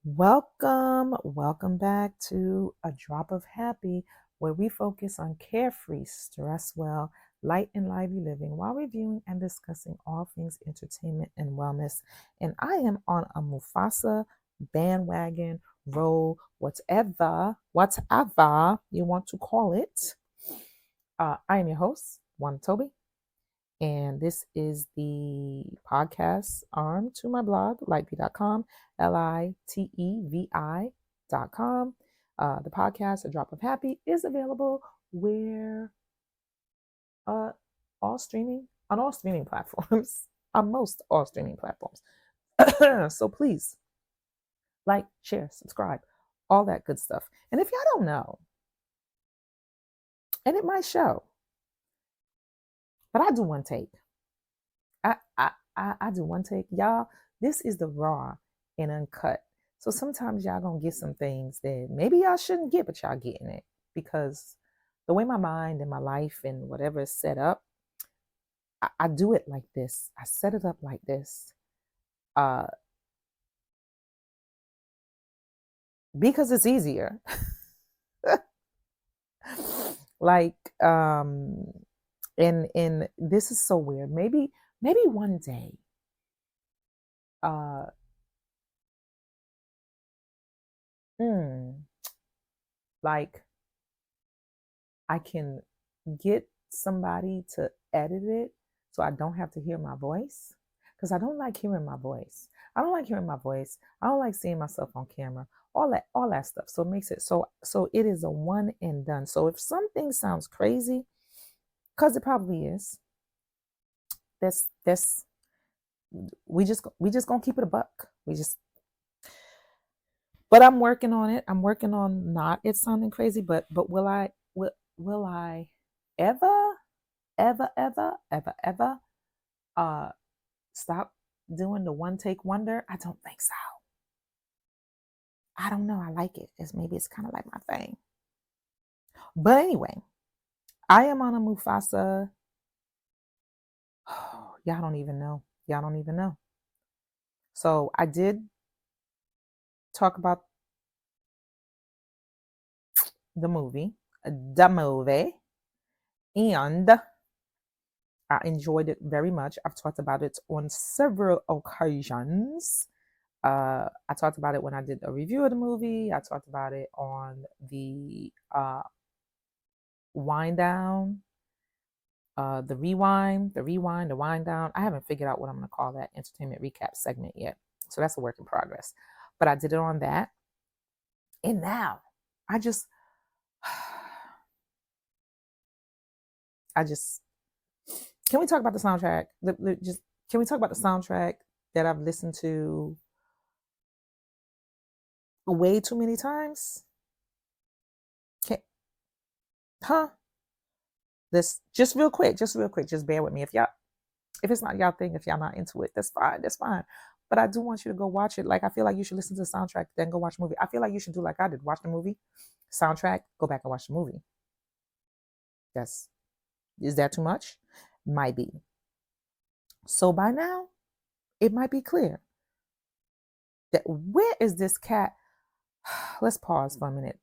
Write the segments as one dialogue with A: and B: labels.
A: Welcome back to A Drop of Happy, where we focus on carefree, stress well, light and lively living while reviewing and discussing all things entertainment and wellness. And I am on a Mufasa bandwagon roll, whatever you want to call it. I am your host, Juan Toby, and this is the podcast arm to my blog, litevi.com, LITEVI.com. The podcast, A Drop of Happy, is available where uh, all streaming platforms, on most all streaming platforms. So please like, share, subscribe, all that good stuff. And if y'all don't know, and it might show, but I do one take. I do one take. Y'all, this is the raw and uncut. So sometimes y'all gonna get some things that maybe y'all shouldn't get, but y'all getting it. Because the way my mind and my life and whatever is set up, I do it like this. I set it up like this. Uh because it's easier. like and this is so weird. Maybe one day uh mm, like I can get somebody to edit it so I don't have to hear my voice. Because I don't like hearing my voice. I don't like hearing my voice. I don't like seeing myself on camera. All that stuff. So it makes it so it is a one and done. So if something sounds crazy, because it probably is, that's we just gonna keep it a buck. But I'm working on it. I'm working on not it sounding crazy, but will I ever, ever uh stop doing the one take wonder? I don't think so. I don't know. I like it. It's kind of like my thing. But anyway, I am on a Mufasa. Y'all don't even know. Y'all don't even know. So I did talk about the movie, and I enjoyed it very much. I've talked about it on several occasions. I talked about it when I did a review of the movie. I talked about it on the wind down, the wind down. I haven't figured out what I'm going to call that entertainment recap segment yet. So that's a work in progress. But I did it on that. And now I just, I just, can we talk about the soundtrack? Can we talk about the soundtrack that I've listened to way too many times? Can, huh? This just real quick, just bear with me. If it's not y'all thing, if y'all not into it, that's fine. That's fine. But I do want you to go watch it. Like I feel like you should listen to the soundtrack, then go watch the movie. I feel like you should do like I did, watch the movie, soundtrack, go back and watch the movie. That's Is that too much? Might be. So by now, it might be clear that where is this cat? Let's pause for a minute.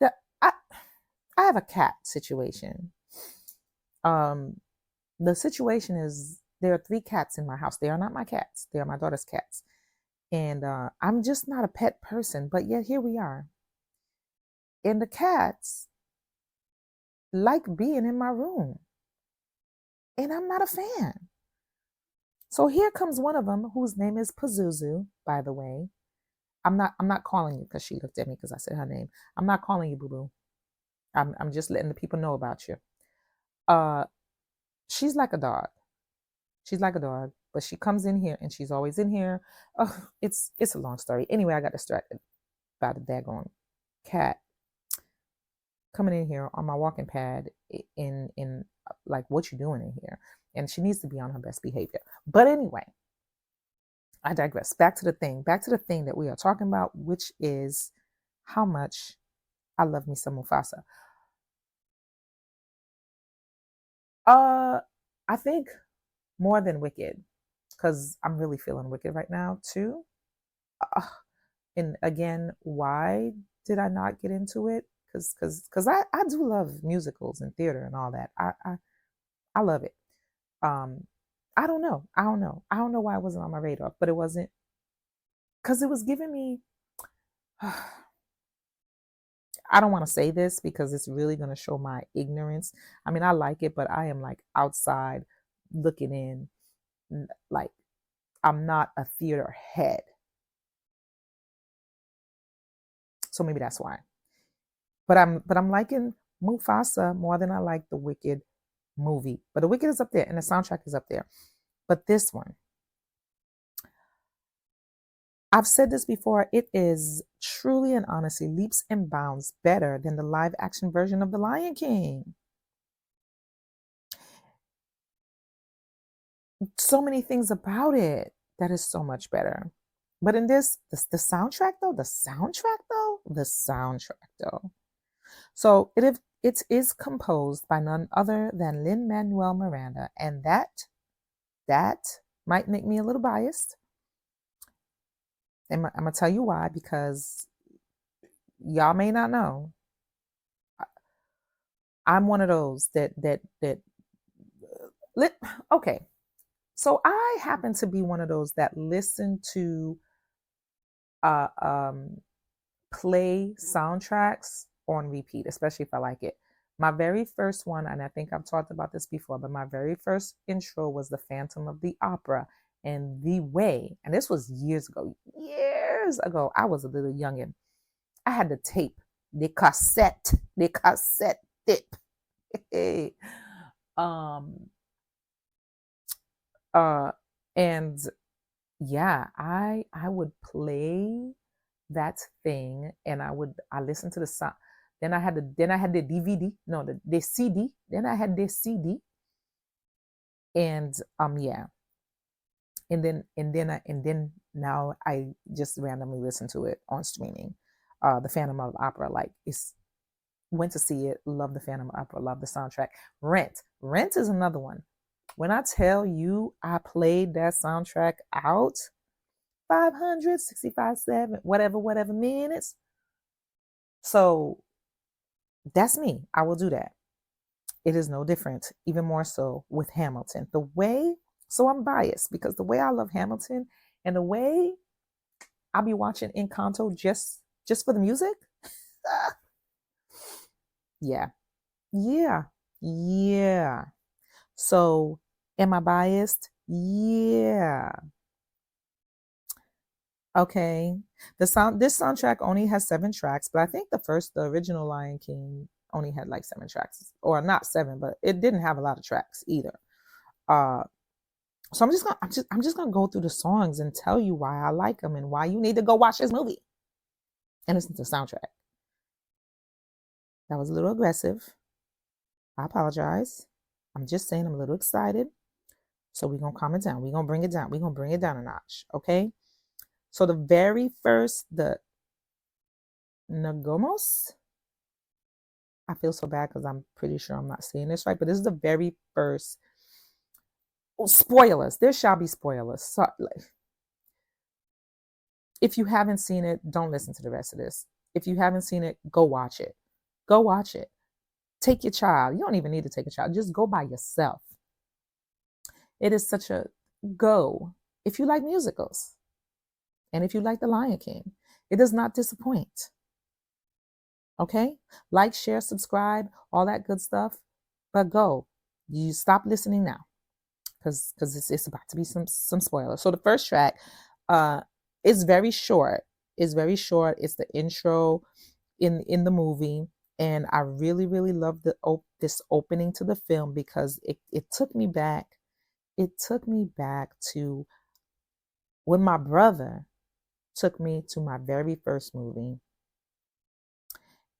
A: The, I I have a cat situation. Um, the situation is there are three cats in my house. They are not my cats. They are my daughter's cats. And I'm just not a pet person, but yet here we are. And the cats like being in my room, and I'm not a fan. So here comes one of them, whose name is Pazuzu, by the way. I'm not calling you because she looked at me because I said her name. I'm not calling you Boo Boo. I'm just letting the people know about you. Uh, she's like a dog. She's like a dog, but she comes in here and she's always in here. Oh, it's a long story. Anyway, I got distracted by the daggone cat coming in here on my walking pad in like, what you doing in here? And she needs to be on her best behavior. But anyway, I digress. Back to the thing that we are talking about, which is how much I love me some Mufasa. Uh, I think more than Wicked, because I'm really feeling Wicked right now too. Uh, And again, why did I not get into it? Because I do love musicals and theater and all that. I love it. Um, I don't know. I don't know. I don't know why it wasn't on my radar, but it wasn't because it was giving me. I don't want to say this because it's really going to show my ignorance. I mean, I like it, but I am like outside looking in. Like, I'm not a theater head. So maybe that's why. But I'm liking Mufasa more than I like the Wicked movie. But the Wicked is up there and the soundtrack is up there. But this one, I've said this before, it is truly and honestly leaps and bounds better than the live action version of The Lion King. So many things about it that is so much better. But in this, the soundtrack though, So it is composed by none other than Lin-Manuel Miranda, and that might make me a little biased. And I'm gonna tell you why, because y'all may not know. I'm one of those that okay. So I happen to be one of those that listen to uh um play soundtracks on repeat, especially if I like it. My very first one, and I think I've talked about this before, but my very first intro was The Phantom of the Opera and The Way. And this was years ago. Years ago. I was a little youngin'. I had the tape, the cassette tape. um and yeah, I would play that thing and I listened to the sound. Then I had the DVD, no, the CD. Then I had the CD, and yeah, and then now I just randomly listen to it on streaming. The Phantom of the Opera, like, it's went to see it, love the Phantom of the Opera, love the soundtrack. Rent is another one. When I tell you I played that soundtrack out 565 7 whatever minutes. So that's me. I will do that. It is no different, even more so with Hamilton. So I'm biased because the way I love Hamilton and the way I'll be watching Encanto just for the music. Yeah. Yeah. Yeah. So am I biased? Yeah. Okay. This soundtrack only has 7 tracks, but I think the original Lion King only had like 7 tracks. Or not 7, but it didn't have a lot of tracks either. Uh so I'm just gonna go through the songs and tell you why I like them and why you need to go watch this movie and listen to the soundtrack. That was a little aggressive. I apologize. I'm just saying I'm a little excited. So we're gonna calm it down. We're gonna bring it down. We're gonna bring it down a notch. Okay. So the very first, the Ngomos, I feel so bad because I'm pretty sure I'm not saying this right, but this is the very first. Oh, spoilers. There shall be spoilers. So, if you haven't seen it, don't listen to the rest of this. If you haven't seen it, go watch it. Go watch it. Take your child. You don't even need to take a child. Just go by yourself. It is such a go. If you like musicals and if you like The Lion King, it does not disappoint. Okay? Like, share, subscribe, all that good stuff. But go. You stop listening now because it's about to be some spoilers. So the first track is very short. It's very short. It's the intro in the movie. And I really, really love this opening to the film because it took me back. It took me back to when my brother took me to my very first movie.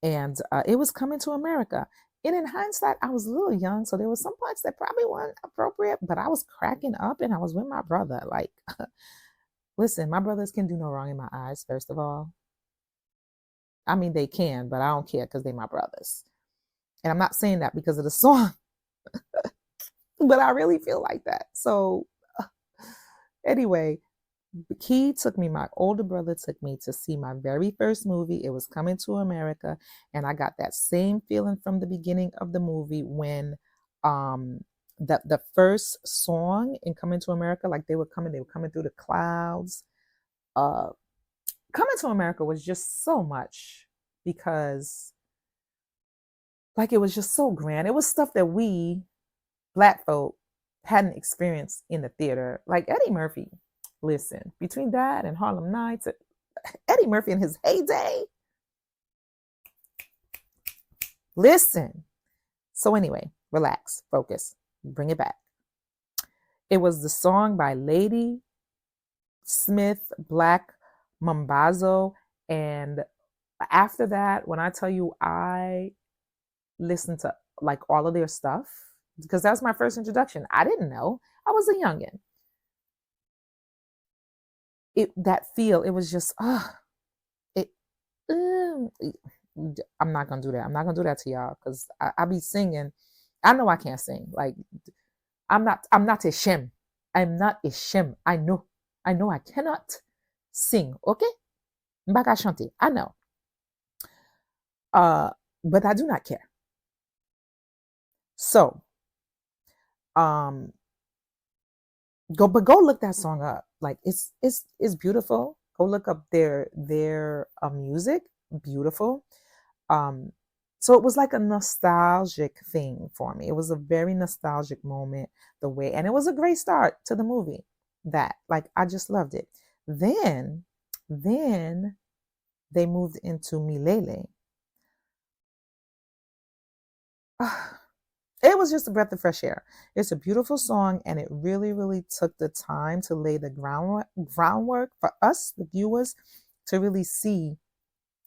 A: And it was Coming to America. And in hindsight, I was a little young, so there was some parts that probably weren't appropriate, but I was cracking up and I was with my brother. Like, listen, my brothers can do no wrong in my eyes, first of all. I mean, they can, but I don't care because they're my brothers. And I'm not saying that because of the song, but I really feel like that. So anyway, my older brother took me to see my very first movie. It was Coming to America. And I got that same feeling from the beginning of the movie when um the first song in Coming to America, like they were coming through the clouds. Uh Coming to America was just so much because like it was just so grand. It was stuff that we Black folk hadn't experienced in the theater. Like Eddie Murphy, listen, between that and Harlem Nights, Eddie Murphy in his heyday, listen. So anyway, relax, focus, bring it back. It was the song by Ladysmith Black Mambazo. And after that, when I tell you I listened to like all of their stuff, because that's my first introduction. I didn't know. I was a youngin'. It was just, it. I'm not gonna do that. I'm not gonna do that to y'all because I be singing. I know I can't sing. Like I'm not a shem. I'm not a shem. I know I cannot sing. Okay, mbaka chanter. I know. But I do not care. So, go look that song up. Like it's beautiful. Go look up their music. Beautiful. So it was like a nostalgic thing for me. It was a very nostalgic moment, the way, and it was a great start to the movie. That like I just loved it. Then they moved into Milele. It was just a breath of fresh air. It's a beautiful song, and it really, really took the time to lay the groundwork for us, the viewers, to really see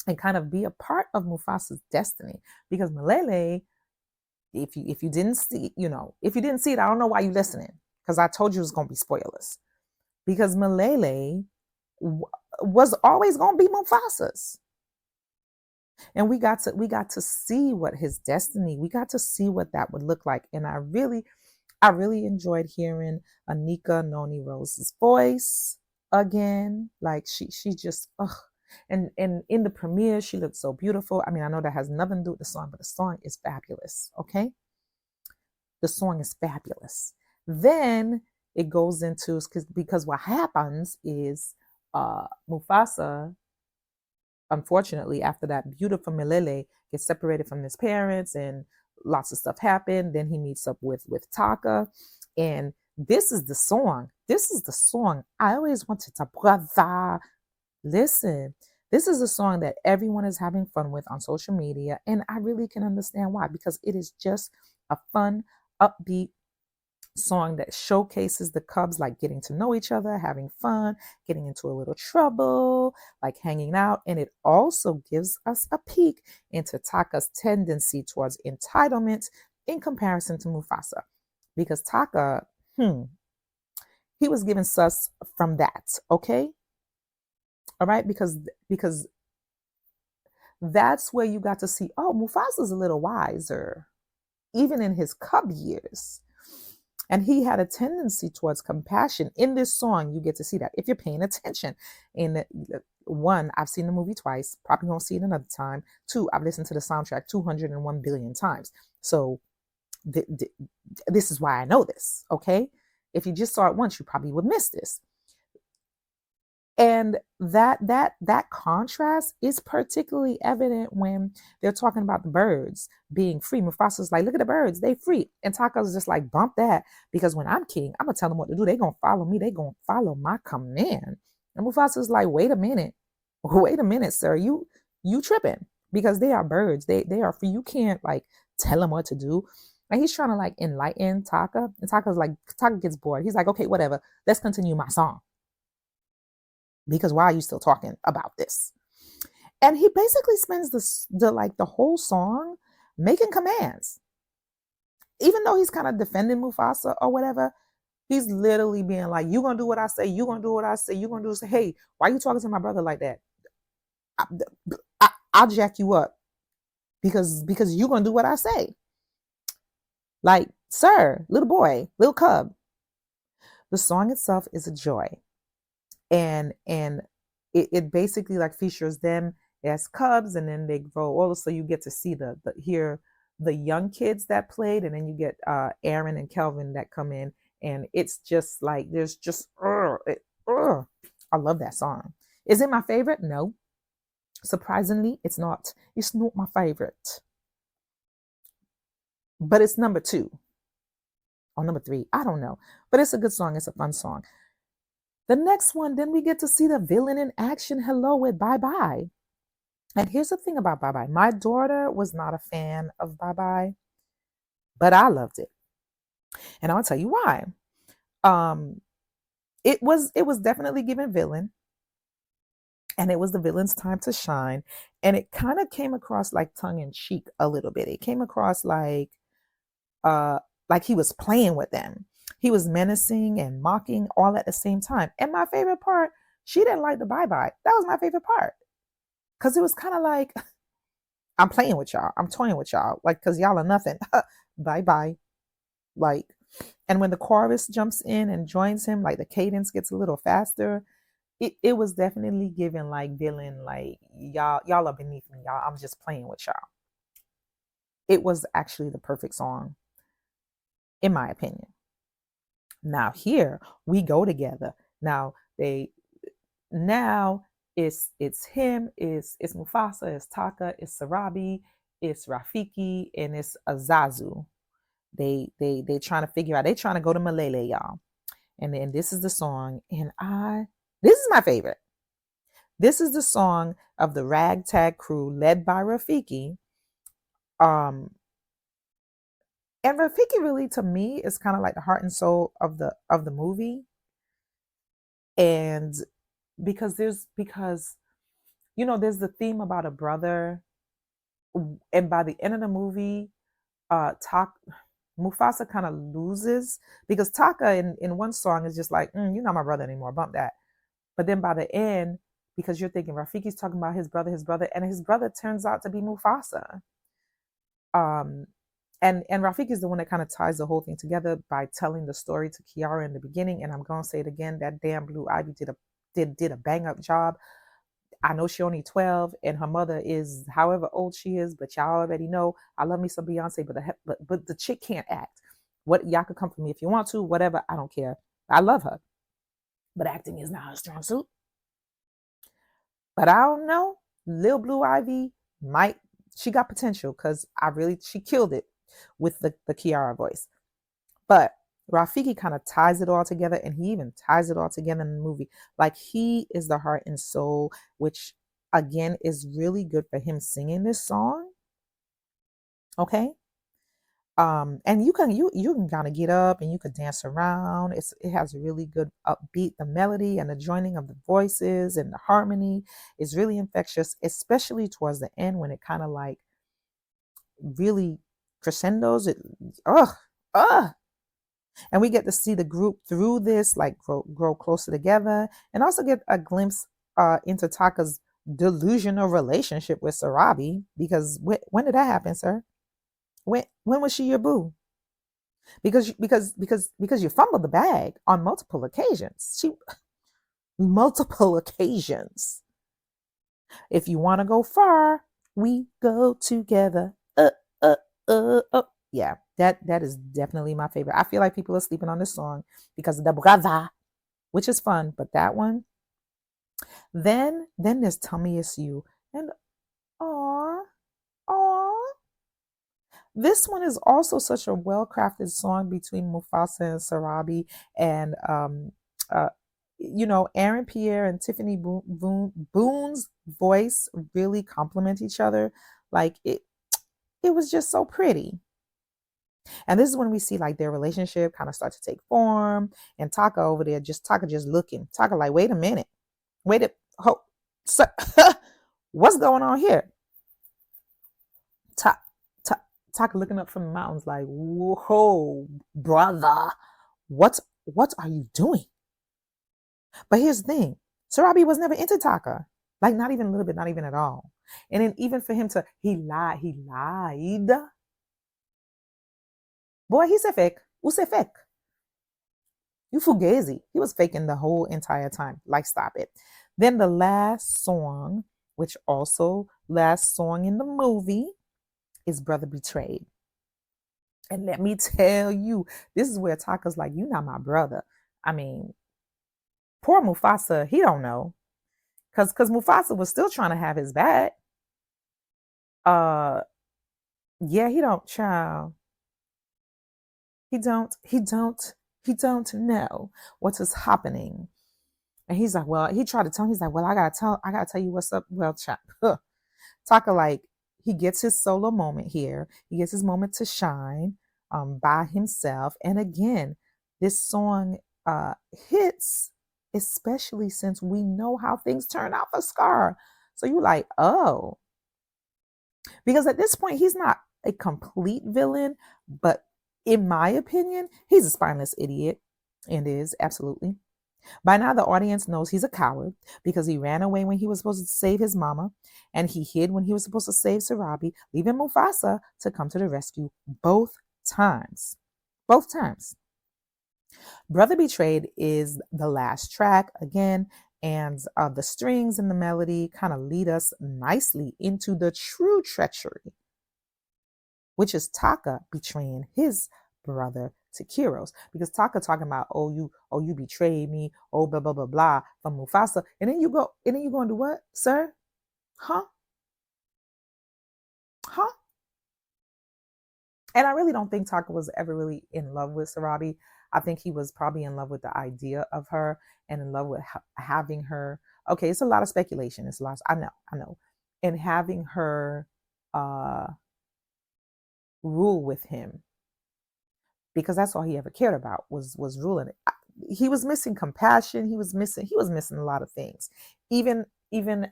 A: and kind of be a part of Mufasa's destiny. Because Milele, if you didn't see, if you didn't see it, I don't know why you're listening, because I told you it was going to be spoilers. Because Milele was always going to be Mufasa's. And we got to see what his destiny, we got to see what that would look like. And I really enjoyed hearing Anika Noni Rose's voice again. Like she just, and in the premiere, she looked so beautiful. I mean, I know that has nothing to do with the song, but the song is fabulous. Okay. The song is fabulous. Then it goes into, because what happens is Mufasa, unfortunately, after that beautiful Milele gets separated from his parents and lots of stuff happened. Then he meets up with Taka. And this is the song. I always wanted to brother. Listen, this is a song that everyone is having fun with on social media. And I really can understand why, because it is just a fun, upbeat song that showcases the cubs like getting to know each other, having fun, getting into a little trouble, like hanging out. And it also gives us a peek into Taka's tendency towards entitlement in comparison to Mufasa, because Taka, he was given sus from that. Okay, all right, because that's where you got to see, oh, Mufasa's a little wiser even in his cub years. And he had a tendency towards compassion. In this song, you get to see that if you're paying attention. In one, I've seen the movie twice, probably won't see it another time. Two, I've listened to the soundtrack 201 billion times. So this is why I know this, okay? If you just saw it once, you probably would miss this. And that contrast is particularly evident when they're talking about the birds being free. Mufasa's like, look at the birds, they free. And Taka's just like, bump that, because when I'm king, I'm gonna tell them what to do. They gonna follow me. They gonna follow my command. And Mufasa's like, wait a minute, sir, you tripping, because they are birds. They are free. You can't like tell them what to do. And he's trying to like enlighten Taka. And Taka gets bored. He's like, okay, whatever. Let's continue my song. Because why are you still talking about this? And he basically spends the whole song making commands. Even though he's kind of defending Mufasa or whatever, he's literally being like, you gonna do what I say, you gonna do what I say, you gonna do, hey, why are you talking to my brother like that? I'll jack you up because you gonna do what I say. Like, sir, little boy, little cub. The song itself is a joy. and it basically like features them as cubs, and then they grow older, so you get to see the here the young kids that played, and then you get Aaron and Kelvin that come in, and it's just like there's just I love that song. Is it my favorite? No. Surprisingly, it's not. It's not my favorite. But it's number 2 or number 3. I don't know. But it's a good song. It's a fun song. The next one, then we get to see the villain in action. Hello with Bye Bye. And here's the thing about Bye Bye. My daughter was not a fan of Bye Bye, but I loved it. And I'll tell you why. Um, it was definitely given villain, and it was the villain's time to shine. And it kind of came across like tongue in cheek a little bit. It came across uh like he was playing with them. He was menacing and mocking all at the same time. And my favorite part, she didn't like the bye bye. That was my favorite part. Cause it was kind of like, I'm playing with y'all. I'm toying with y'all. Like, cause y'all are nothing. Bye bye. Like, and when the chorus jumps in and joins him, like the cadence gets a little faster. It was definitely given like villain, like y'all are beneath me. Y'all, I'm just playing with y'all. It was actually the perfect song, in my opinion. Now here we go together. Now they now it's him, it's Mufasa, it's Taka, it's Sarabi, it's Rafiki, and it's Azazu. They trying to figure out, they trying to go to Milele, y'all. And then this is the song, and this is my favorite. This is the song of the ragtag crew led by Rafiki. Um, and Rafiki really to me is kind of like the heart and soul of the movie. And because there's the theme about a brother, and by the end of the movie, Tak Mufasa kind of loses, because Taka in one song is just like, you're not my brother anymore, bump that. But then by the end, because you're thinking Rafiki's talking about his brother, and his brother turns out to be Mufasa. Um, and Rafiki is the one that kind of ties the whole thing together by telling the story to Kiara in the beginning. And I'm gonna say it again, that damn Blue Ivy did a bang up job. I know she only 12 and her mother is however old she is, but y'all already know I love me some Beyonce, but the chick can't act. What, y'all could come for me if you want to, whatever, I don't care. I love her, but acting is not her strong suit. But I don't know. Lil Blue Ivy might, she got potential, because she killed it with the Kiara voice. But Rafiki kind of ties it all together, and he even ties it all together in the movie. Like, he is the heart and soul, which again is really good for him singing this song. Okay. And you can kind of get up and you could dance around. It has a really good upbeat. The melody and the joining of the voices and the harmony is really infectious, especially towards the end when it kind of like really crescendos. And we get to see the group through this, like grow closer together, and also get a glimpse into Taka's delusional relationship with Sarabi. Because when did that happen, sir? When was she your boo? Because you fumbled the bag on multiple occasions. Multiple occasions. If you want to go far, we go together. Yeah, that is definitely my favorite. I feel like people are sleeping on this song because of the brava, which is fun, but that one. Then there's Tell Me It's You, and aw, aw. This one is also such a well-crafted song between Mufasa and Sarabi, and uh, Aaron Pierre and Tiffany Boone's voice really complement each other. Like it was just so pretty. And this is when we see like their relationship kind of start to take form. And Taka over there, Taka just looking. Taka like, wait a minute, wait a so, what's going on here? Taka looking up from the mountains like, whoa, brother, what are you doing? But here's the thing, Sarabi was never into Taka, like not even a little bit, not even at all. And then even for him to, he lied. Boy, he's a fake. Who's a fake? You fugazi. He was faking the whole entire time. Like, stop it. Then the last song, which also last song in the movie, is Brother Betrayed. And let me tell you, this is where Taka's like, you not my brother. I mean, poor Mufasa, he don't know. Cause Mufasa was still trying to have his back. Uh yeah, he don't, child. He don't know what is happening. And he's like, well, he tried to tell him, he's like, well, I gotta tell you what's up. Well, chap. Taka, like, he gets his solo moment here. He gets his moment to shine by himself. And again, this song hits, especially since we know how things turn out for Scar. So you like, oh, because at this point, he's not a complete villain, but in my opinion, he's a spineless idiot and is absolutely. By now, the audience knows he's a coward because he ran away when he was supposed to save his mama, and he hid when he was supposed to save Sarabi, leaving Mufasa to come to the rescue both times. Both times. Brother Betrayed is the last track again, and the strings and the melody kind of lead us nicely into the true treachery, which is Taka betraying his brother to Kiros. Because Taka talking about, oh, you betrayed me, oh, blah, blah, blah, blah, from Mufasa. And then you go and do what, sir? Huh? Huh? And I really don't think Taka was ever really in love with Sarabi. I think he was probably in love with the idea of her and in love with having her. Okay, it's a lot of speculation. It's a lot. I know. And having her rule with him, because that's all he ever cared about was ruling it. He was missing compassion. He was missing a lot of things, even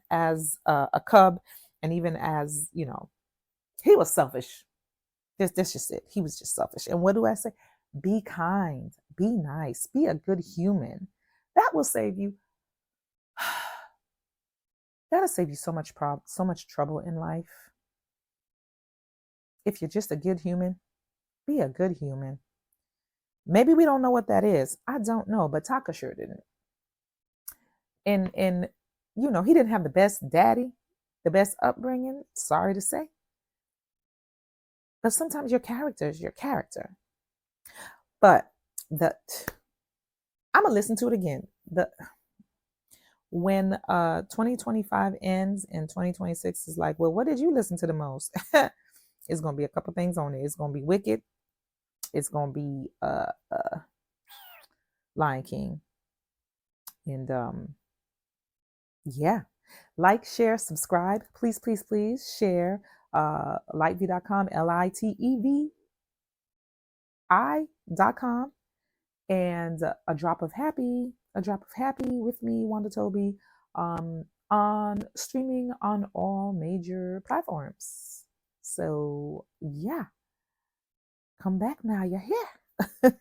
A: as a cub, and even as, he was selfish. That's just it. He was just selfish. And what do I say? Be kind, be nice, be a good human. That will save you. That'll save you so much trouble in life. If you're just a good human, be a good human. Maybe we don't know what that is. I don't know, but Taka sure didn't. And he didn't have the best daddy, the best upbringing, sorry to say. But sometimes your character is your character. But I'm gonna listen to it again. When 2025 ends and 2026 is like, well, what did you listen to the most? It's gonna be a couple things on it. It's gonna be Wicked. It's gonna be Lion King. And yeah. Like, share, subscribe. Please, please, please share. Lightevi.com, LITEVI.com, and a drop of happy with me, Wanda Toby, on streaming on all major platforms. So yeah, come back now. You're here.